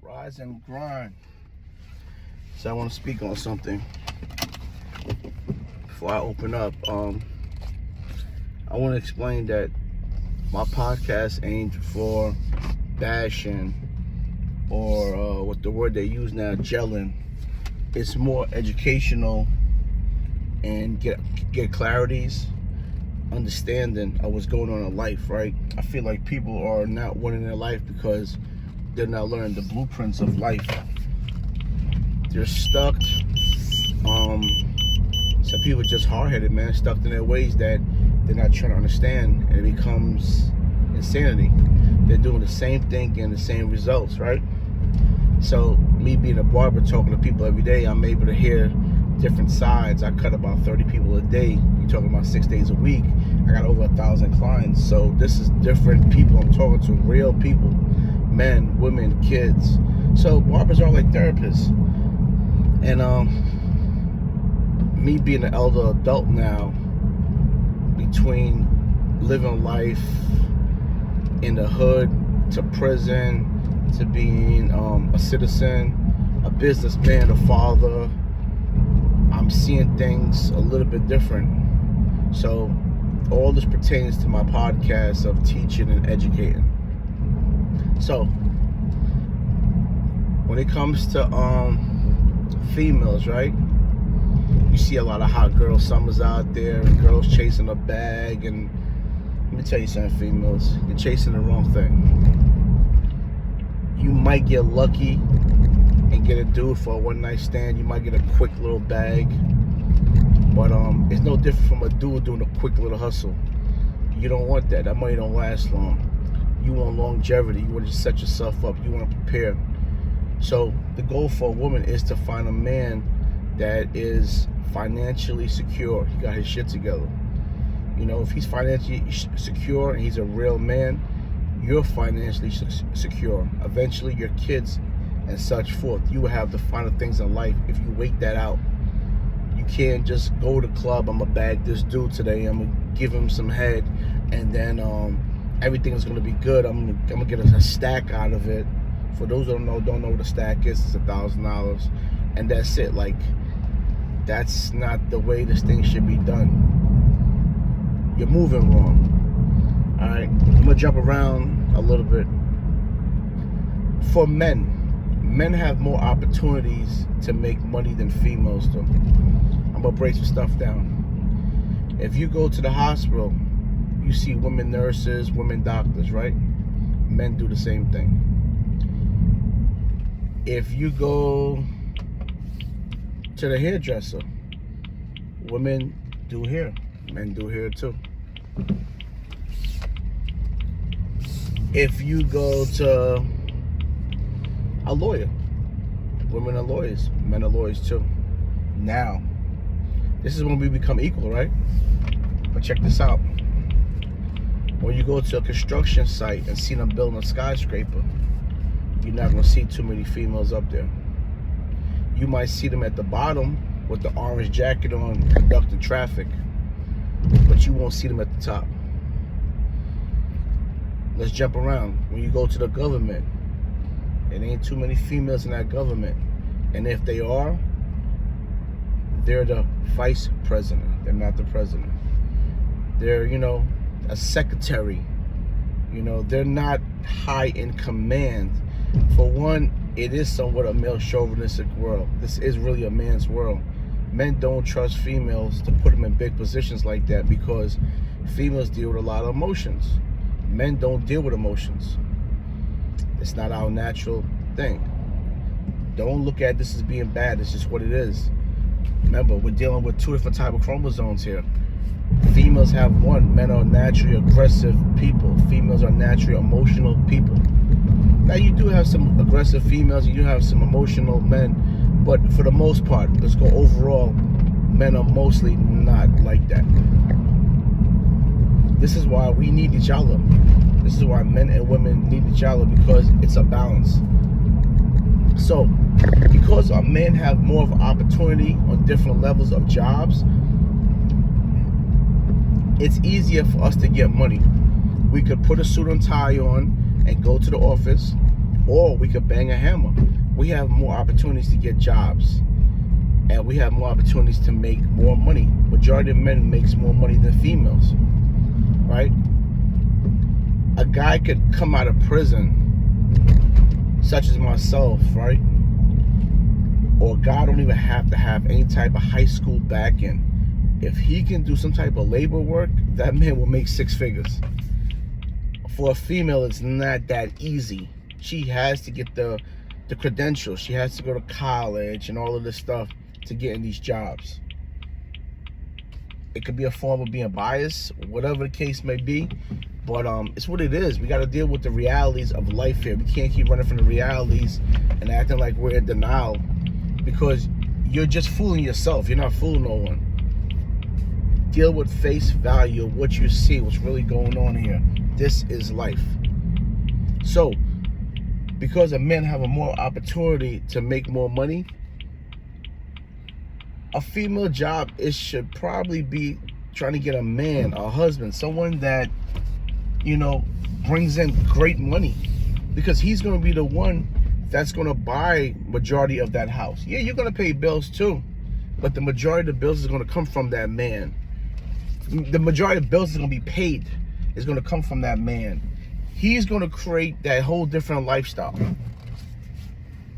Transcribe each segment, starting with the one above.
Rise and grind. So I want to speak on something before I open up. I want to explain that my podcast ain't for bashing or what the word they use now, gelling. It's more educational and get clarities, understanding of what's going on in life, right? I feel like people are not winning their life because they're not learning the blueprints of life. They're stuck. Some people are just hard-headed, man, stuck in their ways that they're not trying to understand, and it becomes insanity. They're doing the same thing, getting the same results, right? So me being a barber, talking to people every day, I'm able to hear different sides. I cut about 30 people a day. You're talking about 6 days a week. I got over 1,000 clients. So this is different people I'm talking to, real people, men, women, kids. So barbers are like therapists. And me being an elder adult now, between living life in the hood to prison to being a citizen, a businessman, a father, I'm seeing things a little bit different. So all this pertains to my podcast of teaching and educating. So when it comes to females, right? You see a lot of hot girl summers out there and girls chasing a bag, and let me tell you something, females, you're chasing the wrong thing. You might get lucky and get a dude for a one-night stand. You might get a quick little bag, but it's no different from a dude doing a quick little hustle. You don't want that. That money don't last long. You want longevity. You want to set yourself up. You want to prepare. So the goal for a woman is to find a man that is financially secure. He got his shit together. You know, if he's financially secure and he's a real man, you're financially secure. Eventually your kids and such forth, you will have the finer things in life if you wait that out. You can't just go to the club, I'm gonna bag this dude today, I'm gonna give him some head, and then everything is gonna be good. I'm gonna get a stack out of it. For those who don't know what a stack is, it's $1,000, and that's it. Like, that's not the way this thing should be done. You're moving wrong. All right, I'm gonna jump around a little bit. For men have more opportunities to make money than females do. I'm gonna break some stuff down. If you go to the hospital, you see women nurses, women doctors, right? Men do the same thing. If you go to the hairdresser, women do hair, men do hair too. If you go to a lawyer, women are lawyers, men are lawyers too. Now, this is when we become equal, right? But check this out. When you go to a construction site and see them building a skyscraper, you're not gonna see too many females up there. You might see them at the bottom with the orange jacket on, conducting traffic, but you won't see them at the top. Let's jump around. When you go to the government, it ain't too many females in that government. And if they are, they're the vice president. They're not the president. They're, a secretary. They're not high in command. For one, it is somewhat a male chauvinistic world. This is really a man's world. Men don't trust females to put them in big positions like that because females deal with a lot of emotions. Men don't deal with emotions. It's not our natural thing. Don't look at this as being bad. It's just what it is. Remember, we're dealing with two different types of chromosomes here. Females have one. Men are naturally aggressive people. Females are naturally emotional people. Now, you do have some aggressive females, you do have some emotional men, but for the most part, let's go overall, men are mostly not like that. This is why we need each other. This is why men and women need each other, because it's a balance. So, because our men have more of an opportunity on different levels of jobs, it's easier for us to get money. We could put a suit and tie on and go to the office, or we could bang a hammer. We have more opportunities to get jobs, and we have more opportunities to make more money. Majority of men makes more money than females, right? A guy could come out of prison, such as myself, right? Or a guy don't even have to have any type of high school backing. If he can do some type of labor work, that man will make 6 figures. For a female, it's not that easy. She has to get the credentials. She has to go to college and all of this stuff to get in these jobs. It could be a form of being biased, whatever the case may be, but it's what it is. We got to deal with the realities of life here. We can't keep running from the realities and acting like we're in denial, because you're just fooling yourself. You're not fooling no one. Deal with face value of what you see, what's really going on here. This is life. So, because men have a more opportunity to make more money, a female job, it should probably be trying to get a man, a husband, someone that, you know, brings in great money, because he's going to be the one that's going to buy majority of that house. Yeah, you're going to pay bills too, but the majority of the bills is going to come from that man. The majority of bills is going to be paid is going to come from that man. He's going to create that whole different lifestyle.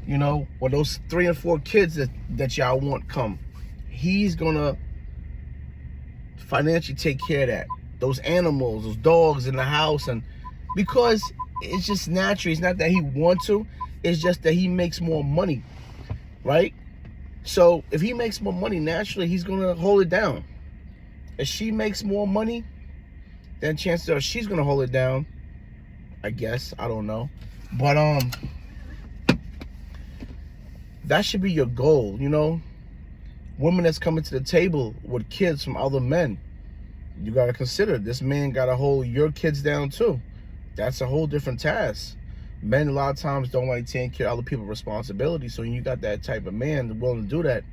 You know, when those 3 and 4 kids that y'all want come, he's going to financially take care of that. Those animals, those dogs in the house. And because it's just natural. It's not that he wants to. It's just that he makes more money, right? So if he makes more money, naturally, he's going to hold it down. If she makes more money, then chances are she's going to hold it down, I guess. I don't know. But that should be your goal, you know? Women that's coming to the table with kids from other men, you got to consider this man got to hold your kids down too. That's a whole different task. Men a lot of times don't like taking care of other people's responsibilities. So when you got that type of man willing to do that,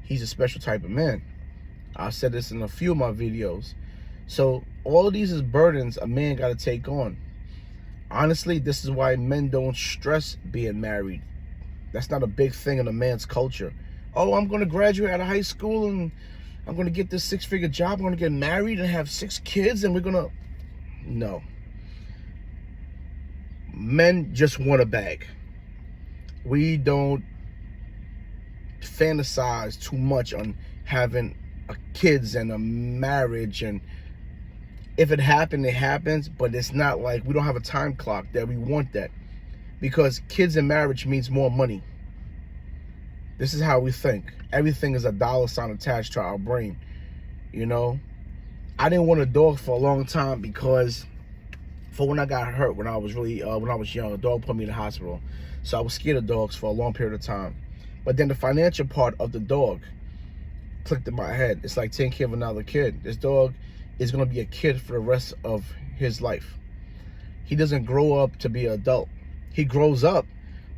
he's a special type of man. I said this in a few of my videos. So all of these is burdens a man got to take on. Honestly, this is why men don't stress being married. That's not a big thing in a man's culture. Oh, I'm going to graduate out of high school and I'm going to get this 6-figure job. I'm going to get married and have 6 kids and we're going to... No. Men just want a bag. We don't fantasize too much on having kids and a marriage, and if it happened, it happens, but it's not like we don't have a time clock that we want that, because kids and marriage means more money. This is how we think. Everything is a dollar sign attached to our brain, you know. I didn't want a dog for a long time because for when I got hurt, when I was young, a dog put me in the hospital, so I was scared of dogs for a long period of time. But then the financial part of the dog clicked in my head. It's like taking care of another kid. This dog is going to be a kid for the rest of his life. He doesn't grow up to be an adult. He grows up,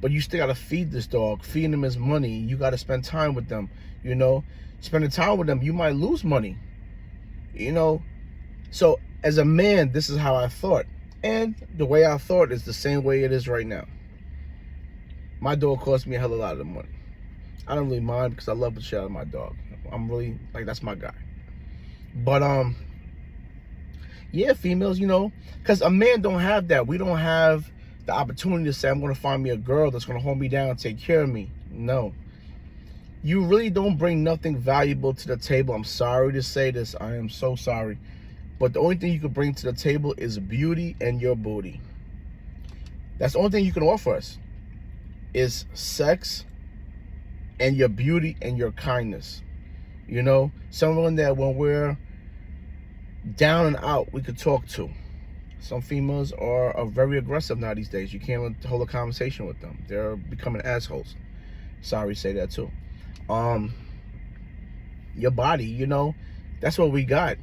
but you still got to feed this dog. Feeding him his money. You got to spend time with them, you know. Spending time with them, you might lose money, you know. So as a man, this is how I thought. And the way I thought is the same way it is right now. My dog cost me a hell of a lot of money. I don't really mind because I love the shit out of my dog. I'm really, like, that's my guy. But, yeah, females, you know, because a man don't have that. We don't have the opportunity to say, I'm going to find me a girl that's going to hold me down and take care of me. No. You really don't bring nothing valuable to the table. I'm sorry to say this. I am so sorry. But the only thing you can bring to the table is beauty and your booty. That's the only thing you can offer us, is sex and your beauty and your kindness. You know, someone that when we're down and out, we could talk to. Some females are very aggressive now these days. You can't hold a conversation with them. They're becoming assholes. Sorry to say that too. Your body, you know, that's what we got.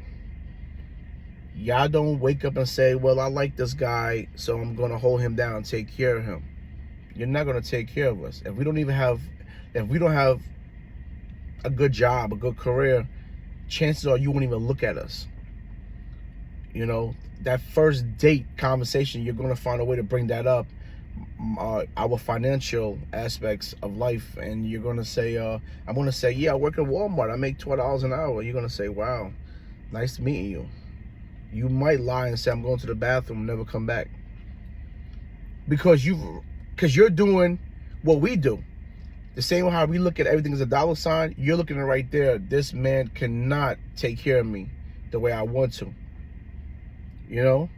Y'all don't wake up and say, well, I like this guy, so I'm going to hold him down and take care of him. You're not going to take care of us. If we don't have a good job, a good career, chances are you won't even look at us. You know, that first date conversation, you're going to find a way to bring that up our financial aspects of life, and you're gonna say, I'm gonna say, yeah, I work at Walmart, I make $12 an hour. You're gonna say, wow, nice meeting you. You might lie and say, I'm going to the bathroom and never come back, because you're doing what we do. The same way how we look at everything as a dollar sign, you're looking at it right there. This man cannot take care of me the way I want to. You know?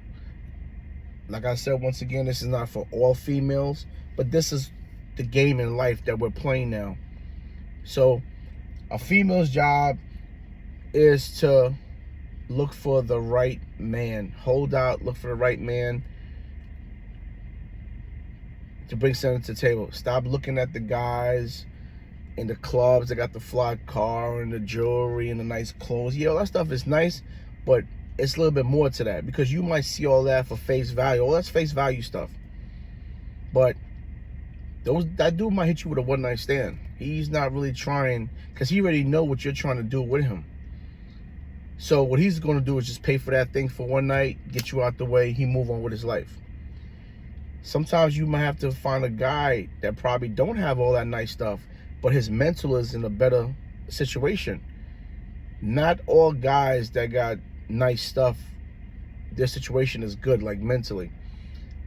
Like I said, once again, this is not for all females, but this is the game in life that we're playing now. So a female's job is to look for the right man. Hold out, look for the right man to bring something to the table. Stop looking at the guys in the clubs that got the fly car and the jewelry and the nice clothes. Yeah, all that stuff is nice, but it's a little bit more to that, because you might see all that for face value. All that's face value stuff. But that dude might hit you with a one-night stand. He's not really trying, because he already know what you're trying to do with him. So what he's going to do is just pay for that thing for one night, get you out the way, he move on with his life. Sometimes you might have to find a guy that probably don't have all that nice stuff, but his mental is in a better situation. Not all guys that got nice stuff, their situation is good, like mentally.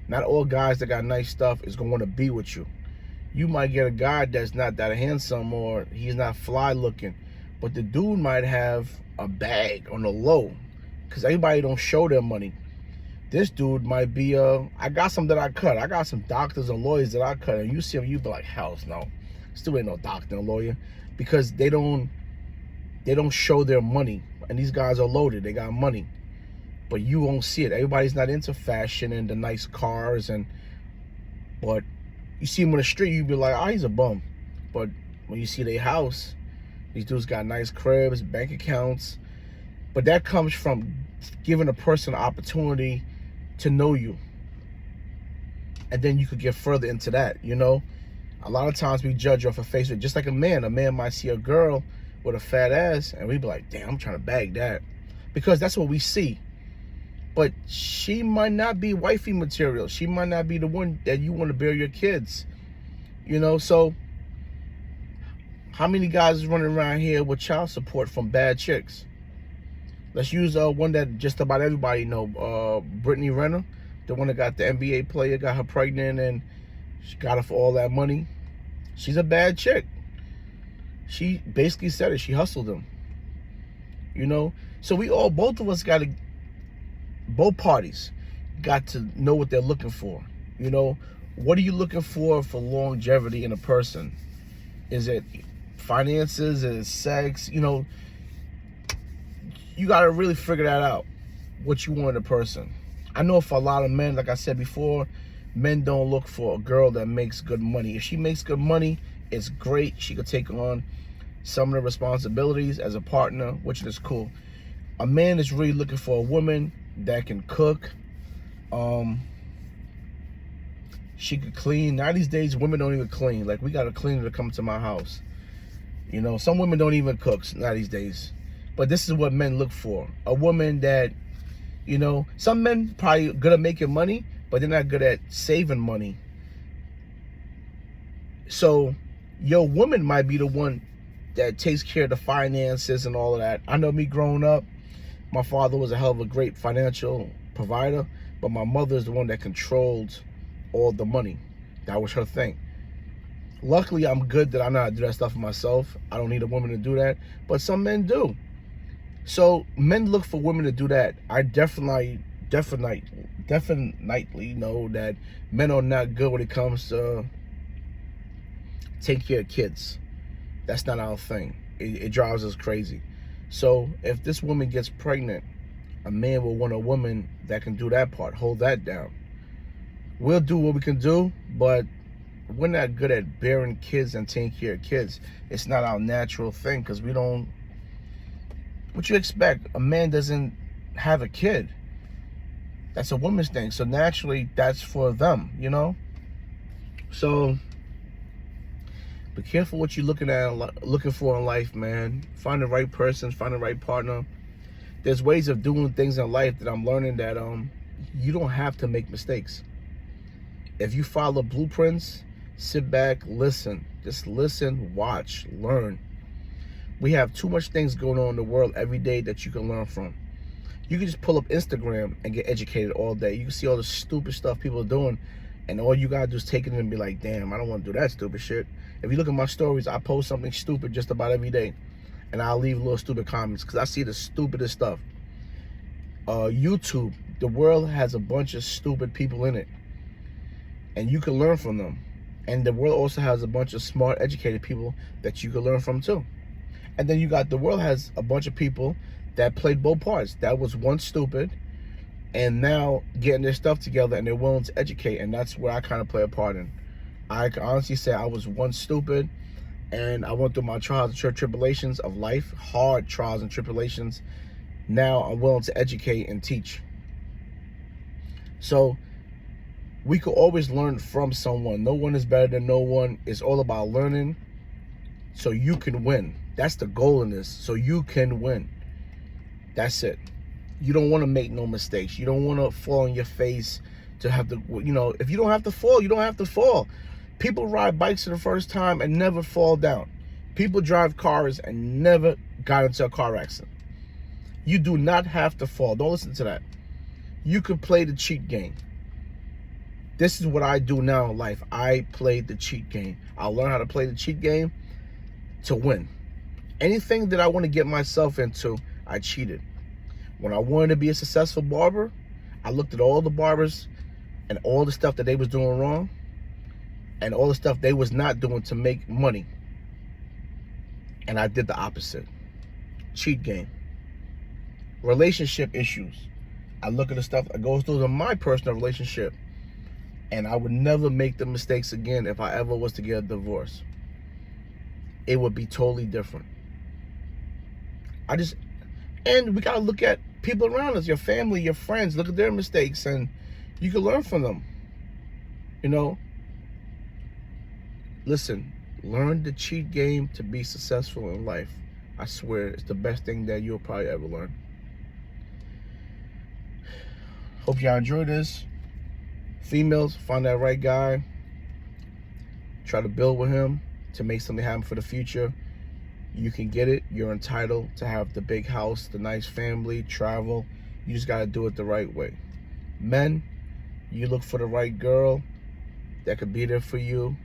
Not all guys that got nice stuff is going to want to be with you. You might get a guy that's not that handsome, or he's not fly looking, but the dude might have a bag on the low, because everybody don't show their money. This dude might be I got some that I cut. I got some doctors and lawyers that I cut, and you see him, you be like, hell no, still ain't no doctor and lawyer, because they don't show their money. And these guys are loaded, they got money, but you won't see it. Everybody's not into fashion and the nice cars, but you see him on the street, you be like, oh, he's a bum. But when you see their house, these dudes got nice cribs, bank accounts. But that comes from giving a person an opportunity to know you, and then you could get further into that. You know, a lot of times we judge off of Facebook, just like a man might see a girl with a fat ass, and we be like, damn, I'm trying to bag that, because that's what we see. But she might not be wifey material. She might not be the one that you want to bear your kids. You know, so how many guys is running around here with child support from bad chicks? Let's use one that just about everybody know, Brittany Renner, the one that got the NBA player, got her pregnant, and she got her for all that money. She's a bad chick. She basically said it. She hustled him. You know? So both of us got to, both parties got to know what they're looking for. You know? What are you looking for longevity in a person? Is it finances? Is it sex? You know, you got to really figure that out, what you want in a person. I know for a lot of men, like I said before, men don't look for a girl that makes good money. If she makes good money, it's great. She could take on some of the responsibilities as a partner, which is cool. A man is really looking for a woman that can cook. She could clean. Now these days, women don't even clean. Like, we got a cleaner to come to my house. You know, some women don't even cook now these days. But this is what men look for. A woman that, you know, some men probably good at making money, but they're not good at saving money. So your woman might be the one that takes care of the finances and all of that. I know me growing up, my father was a hell of a great financial provider, but my mother is the one that controlled all the money. That was her thing. Luckily, I'm good that I know how to do that stuff for myself. I don't need a woman to do that, but some men do. So men look for women to do that. I definitely know that men are not good when it comes to taking care of kids. That's not our thing. It drives us crazy. So if this woman gets pregnant, a man will want a woman that can do that part, hold that down. We'll do what we can do, but we're not good at bearing kids and taking care of kids. It's not our natural thing, because we don't. What you expect? A man doesn't have a kid. That's a woman's thing. So naturally, that's for them, you know? So be careful what you're looking for in life, man. Find the right person, find the right partner. There's ways of doing things in life that I'm learning that you don't have to make mistakes. If you follow blueprints, sit back, listen. Just listen, watch, learn. We have too much things going on in the world every day that you can learn from. You can just pull up Instagram and get educated all day. You can see all the stupid stuff people are doing, and all you gotta do is take it in and be like, damn, I don't want to do that stupid shit. If you look at my stories, I post something stupid just about every day, and I'll leave little stupid comments because I see the stupidest stuff. YouTube, the world has a bunch of stupid people in it, and you can learn from them. And the world also has a bunch of smart, educated people that you can learn from too. And then the world has a bunch of people that played both parts. That was once stupid and now getting their stuff together, and they're willing to educate. And that's where I kind of play a part in. I can honestly say I was once stupid, and I went through my trials and tribulations of life, hard trials and tribulations. Now I'm willing to educate and teach. So we could always learn from someone. No one is better than no one. It's all about learning so you can win. That's the goal in this, so you can win. That's it. You don't want to make no mistakes. You don't want to fall on your face to have to, if you don't have to fall, you don't have to fall. People ride bikes for the first time and never fall down. People drive cars and never got into a car accident. You do not have to fall. Don't listen to that. You can play the cheat game. This is what I do now in life. I play the cheat game. I'll learn how to play the cheat game to win. Anything that I want to get myself into, I cheated. When I wanted to be a successful barber, I looked at all the barbers and all the stuff that they was doing wrong and all the stuff they was not doing to make money. And I did the opposite. Cheat game. Relationship issues. I look at the stuff that goes through in my personal relationship, and I would never make the mistakes again if I ever was to get a divorce. It would be totally different. And we gotta look at people around us, your family, your friends, look at their mistakes, and you can learn from them. Listen, learn the cheat game to be successful in life. I swear, it's the best thing that you'll probably ever learn. Hope y'all enjoy this. Females, find that right guy. Try to build with him to make something happen for the future. You can get it. You're entitled to have the big house, the nice family, travel. You just got to do it the right way. Men, you look for the right girl that could be there for you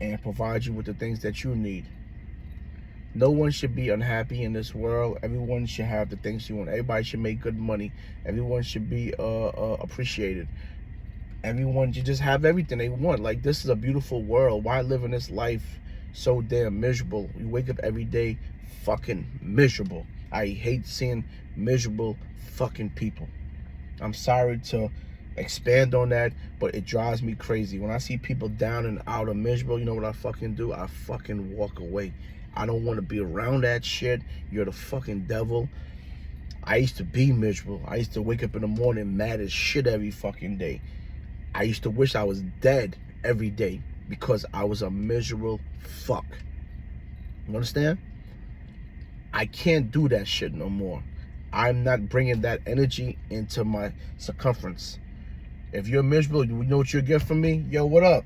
and provide you with the things that you need. No one should be unhappy in this world. Everyone should have the things you want. Everybody should make good money. Everyone should be appreciated. Everyone should just have everything they want. Like, this is a beautiful world. Why live in this life so damn miserable? You wake up every day fucking miserable. I hate seeing miserable fucking people. I'm sorry to expand on that, but it drives me crazy. When I see people down and out and miserable, you know what I fucking do? I fucking walk away. I don't want to be around that shit. You're the fucking devil. I used to be miserable. I used to wake up in the morning mad as shit every fucking day. I used to wish I was dead every day because I was a miserable fuck. You understand? I can't do that shit no more. I'm not bringing that energy into my circumference. If you're miserable, you know what you'll get from me? Yo, what up?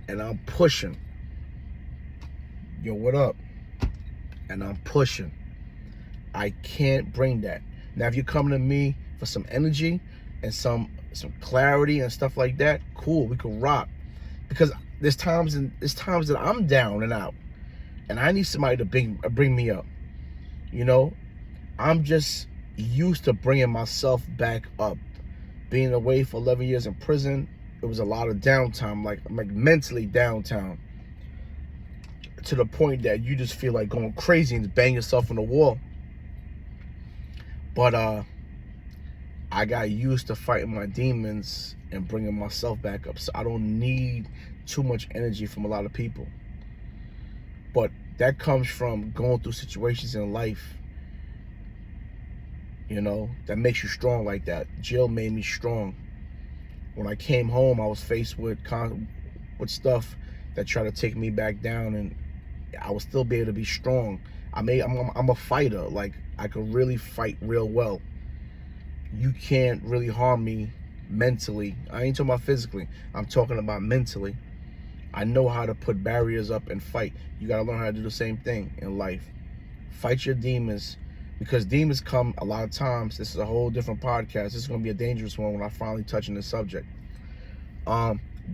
And I'm pushing. Yo, what up? And I'm pushing. I can't bring that. Now, if you're coming to me for some energy and some clarity and stuff like that, cool, we can rock. Because there's times that I'm down and out, and I need somebody to bring me up. I'm just used to bringing myself back up. Being away for 11 years in prison, it was a lot of downtime, like mentally downtown, to the point that you just feel like going crazy and bang yourself on the wall. But I got used to fighting my demons and bringing myself back up, so I don't need too much energy from a lot of people. But that comes from going through situations in life, that makes you strong like that. Jail made me strong. When I came home, I was faced with stuff that tried to take me back down, and I would still be able to be strong. I'm a fighter. Like, I could really fight real well. You can't really harm me mentally. I ain't talking about physically. I'm talking about mentally. I know how to put barriers up and fight. You got to learn how to do the same thing in life. Fight your demons, because demons come a lot of times. This is a whole different podcast. This is going to be a dangerous one when I finally touch on this subject.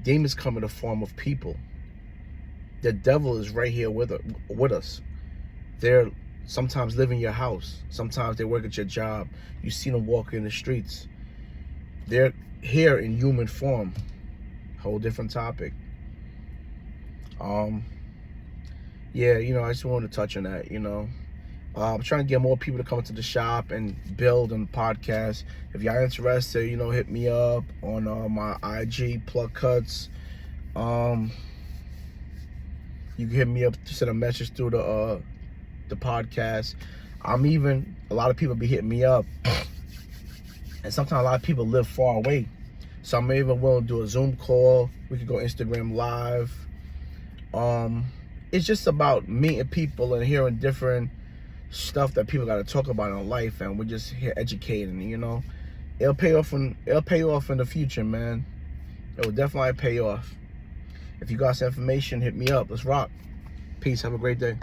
Demons come in the form of people. The devil is right here with us. They're sometimes live in your house. Sometimes they work at your job. You see them walk in the streets. They're here in human form. Whole different topic. Yeah, I just wanted to touch on that, I'm trying to get more people to come into the shop and build on podcast. If y'all interested, hit me up on my IG, Pluckcutz. You can hit me up to send a message through the podcast. A lot of people be hitting me up, and sometimes a lot of people live far away, so I'm even willing to do a Zoom call. We could go Instagram live. It's just about meeting people and hearing different stuff that people got to talk about in life, and we're just here educating. It'll pay off in the future, man. It will definitely pay off. If you got some information, hit me up. Let's rock. Peace. Have a great day.